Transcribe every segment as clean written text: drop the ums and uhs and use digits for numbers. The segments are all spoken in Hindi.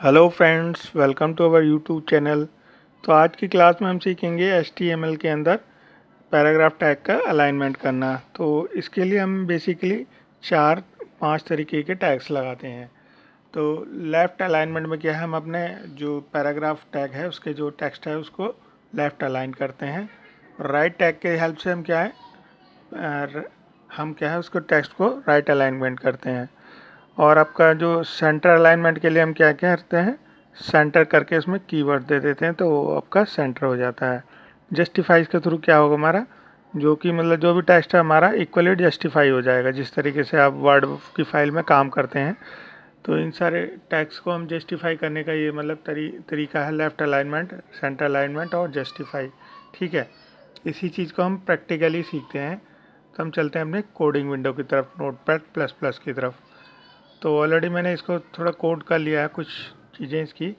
Hello friends, welcome to our YouTube channel. तो आज की क्लास में हम सीखेंगे HTML के अंदर पैराग्राफ टैग का अलाइनमेंट करना। तो इसके लिए हम बेसिकली 4-5 तरीके के टैग्स लगाते हैं। तो लेफ़्ट अलाइनमेंट में क्या है, हम अपने जो पैराग्राफ टैग है उसके जो टेक्स्ट है उसको लेफ़्ट अलाइन करते हैं। राइट टैग के हेल्प से हम क्या है उसको टेक्स्ट को राइट अलाइनमेंट करते हैं। और आपका जो सेंटर अलाइनमेंट के लिए हम क्या क्या करते हैं, सेंटर करके इसमें कीवर्ड दे देते हैं तो वो आपका सेंटर हो जाता है। जस्टिफाइज के थ्रू क्या होगा हमारा, जो कि मतलब जो भी टेक्स्ट है हमारा इक्वली जस्टिफाई हो जाएगा। जिस तरीके से आप वर्ड की फाइल में काम करते हैं तो इन सारे टैक्स को हम जस्टिफाई करने का ये मतलब तरीका है, लेफ़्ट अलाइनमेंट, सेंटर अलाइनमेंट और जस्टिफाई। ठीक है, इसी चीज़ को हम प्रैक्टिकली सीखते हैं। तो हम चलते हैं अपने कोडिंग विंडो की तरफ, नोटपैड प्लस प्लस की तरफ। तो ऑलरेडी मैंने इसको थोड़ा कोड कर लिया है, कुछ चीज़ें इसकी।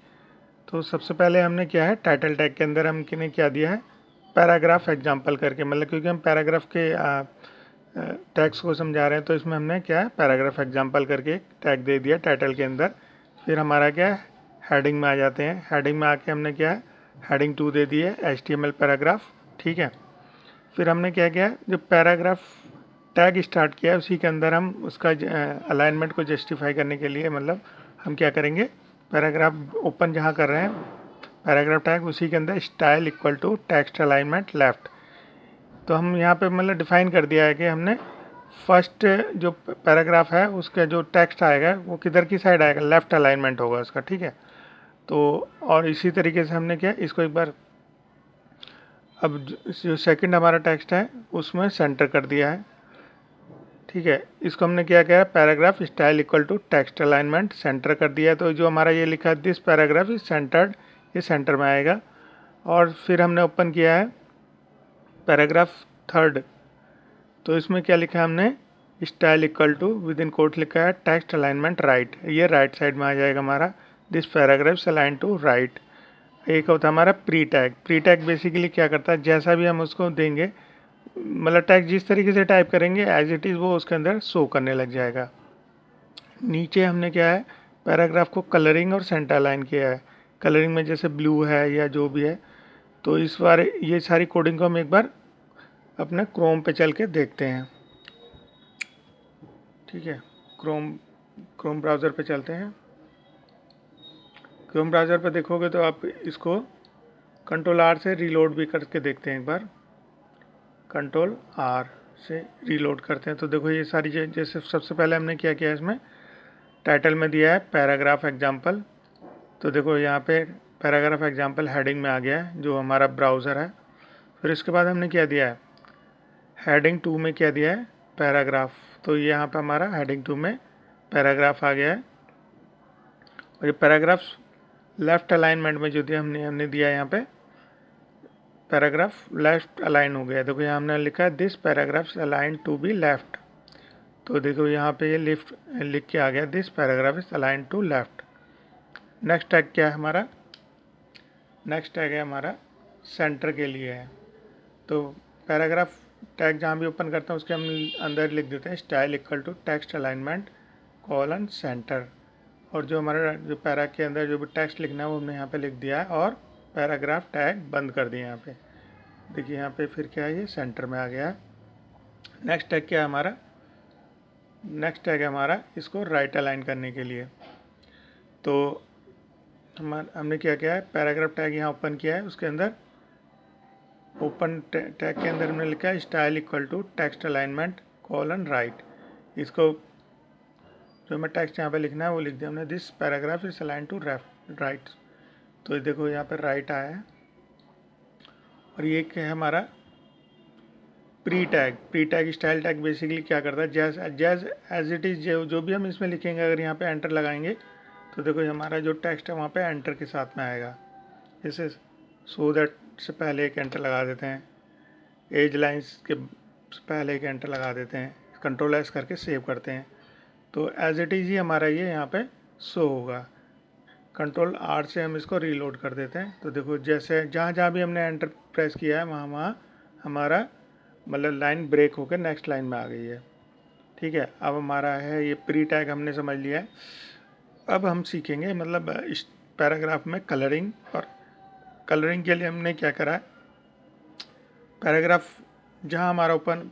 तो सबसे पहले हमने क्या है, टाइटल टैग के अंदर हमने क्या दिया है, पैराग्राफ एग्जाम्पल करके, मतलब क्योंकि हम पैराग्राफ के टैग्स को समझा रहे हैं तो इसमें हमने क्या है, पैराग्राफ एग्जाम्पल करके एक टैग दे दिया टाइटल के अंदर। फिर हमारा क्या है, हेडिंग में आ जाते हैं। हेडिंग में आके हमने क्या है, हेडिंग 2 दे दी है, HTML पैराग्राफ। ठीक है, फिर हमने क्या किया, जो पैराग्राफ टैग स्टार्ट किया है उसी के अंदर हम उसका अलाइनमेंट को जस्टिफाई करने के लिए मतलब हम क्या करेंगे, पैराग्राफ ओपन जहाँ कर रहे हैं पैराग्राफ टैग, उसी के अंदर style equal to text alignment left. तो हम यहाँ पे मतलब डिफाइन कर दिया है कि हमने फर्स्ट जो पैराग्राफ है उसका जो टेक्स्ट आएगा वो किधर की साइड आएगा, लेफ्ट अलाइनमेंट होगा उसका। ठीक है, तो और इसी तरीके से हमने क्या, इसको एक बार अब जो सेकंड हमारा टेक्स्ट है उसमें सेंटर कर दिया है। ठीक है, इसको हमने क्या किया, paragraph style equal to text alignment centre कर दिया है। तो जो हमारा ये लिखा है दिस पैराग्राफ इज सेंटर्ड, ये सेंटर में आएगा। और फिर हमने ओपन किया है पैराग्राफ थर्ड, तो इसमें क्या लिखा है हमने, style equal to within quote लिखा है टेक्स्ट अलाइनमेंट राइट, ये राइट साइड में आ जाएगा हमारा, this paragraph align to right. एक होता है हमारा pre tag. Pre tag basically क्या करता है, जैसा भी हम उसको देंगे मतलब टैग जिस तरीके से टाइप करेंगे एज इट इज़ वो उसके अंदर शो करने लग जाएगा। नीचे हमने क्या है, पैराग्राफ को कलरिंग और सेंटर अलाइन किया है। कलरिंग में जैसे ब्लू है या जो भी है। तो इस बार ये सारी कोडिंग को हम एक बार अपने क्रोम पे चल के देखते हैं। ठीक है, क्रोम ब्राउज़र पे चलते हैं। क्रोम ब्राउज़र पे देखोगे तो आप इसको Ctrl+R से रीलोड भी करके देखते हैं एक बार। Ctrl+R से रीलोड करते हैं तो देखो ये सारी जैसे सबसे पहले हमने क्या किया, इसमें टाइटल में दिया है पैराग्राफ एग्जाम्पल। तो देखो यहाँ पे पैराग्राफ एग्जाम्पल हेडिंग में आ गया है जो हमारा ब्राउज़र है। फिर इसके बाद हमने क्या दिया है, हेडिंग 2 में क्या दिया है, पैराग्राफ। तो ये यहाँ पे हमारा हेडिंग 2 में पैराग्राफ आ गया है। और ये पैराग्राफ लेफ़्ट अलाइनमेंट में जो दिया हमने दिया है यहाँ पे, पैराग्राफ लेफ्ट अलाइन हो गया। देखो यहाँ हमने लिखा है this paragraph align to be left. तो देखो यहाँ पे ये लिफ्ट लिख के आ गया, this paragraph is align to left. Next tag क्या है हमारा, नेक्स्ट टैग है हमारा सेंटर के लिए है। तो पैराग्राफ टैग जहाँ भी ओपन करते हैं उसके हम अंदर लिख देते हैं style equal to text alignment colon centre. और जो हमारा जो पैरा के अंदर जो भी टेक्स्ट लिखना है वो हमने यहाँ पे लिख दिया है और पैराग्राफ टैग बंद कर दिया यहाँ पे। देखिए यहाँ पे फिर क्या है, ये सेंटर में आ गया है। नेक्स्ट टैग क्या है हमारा, नेक्स्ट टैग है हमारा इसको राइट अलाइन करने के लिए। तो हमने क्या किया है, पैराग्राफ टैग यहाँ ओपन किया है, उसके अंदर ओपन टैग के अंदर हमने लिखा है style equal to text alignment colon right. इसको जो हमें टेक्स्ट यहाँ पे लिखना है वो लिख दिया हमने, this paragraph is align to right. तो देखो यहाँ पे राइट आया है। और ये क्या है हमारा pre tag style tag basically क्या करता है, जैज एज इट इज़ जो भी हम इसमें लिखेंगे अगर यहाँ पे एंटर लगाएंगे तो देखो हमारा जो टेक्स्ट है वहाँ पे एंटर के साथ में आएगा। जैसे सो दैट से पहले एक एंटर लगा देते हैं, एज लाइंस के पहले एक एंटर लगा देते हैं, Ctrl+S करके सेव करते हैं। तो एज इट इज़ ही हमारा ये यहाँ पे शो होगा। Ctrl+R से हम इसको रीलोड कर देते हैं। तो देखो जैसे जहाँ जहाँ भी हमने एंटर प्रेस किया है वहाँ वहाँ हमारा मतलब लाइन ब्रेक होकर नेक्स्ट लाइन में आ गई है। ठीक है, अब हमारा है ये प्री टैग हमने समझ लिया है। अब हम सीखेंगे मतलब इस पैराग्राफ में कलरिंग, और कलरिंग के लिए हमने क्या करा है, पैराग्राफ जहाँ हमारा ओपन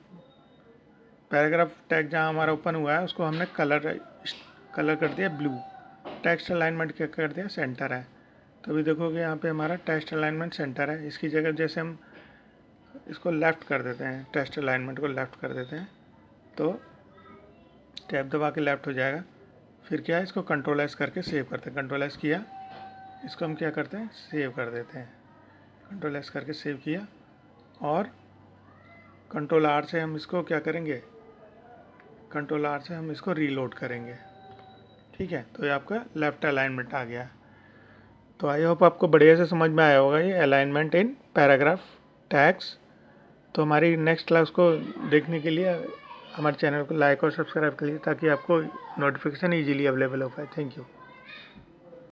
पैराग्राफ टैग जहाँ हमारा ओपन हुआ है उसको हमने कलर कर दिया ब्लू। टेक्स्ट अलाइनमेंट क्या कर दिया, सेंटर है। तो अभी देखोगे यहाँ पे हमारा टेक्स्ट अलाइनमेंट सेंटर है। इसकी जगह जैसे हम इसको लेफ़्ट कर देते हैं, टेक्स्ट अलाइनमेंट को लेफ़्ट कर देते हैं तो टैब दबा के लेफ़्ट हो जाएगा। फिर क्या है, इसको कंट्रोल एस करके सेव करते हैं। कंट्रोल एस किया, इसको हम क्या करते हैं, सेव कर देते हैं। कंट्रोल एस करके सेव किया और कंट्रोल आर से हम इसको क्या करेंगे, कंट्रोल आर से हम इसको रीलोड करेंगे। ठीक है, तो ये आपका लेफ़्ट अलाइनमेंट आ गया। तो आई होप आपको बढ़िया से समझ में आया होगा ये अलाइनमेंट इन पैराग्राफ टैग्स। तो हमारी नेक्स्ट क्लास को देखने के लिए हमारे चैनल को लाइक और सब्सक्राइब करिए ताकि आपको नोटिफिकेशन ईजिली अवेलेबल हो पाए। Thank you.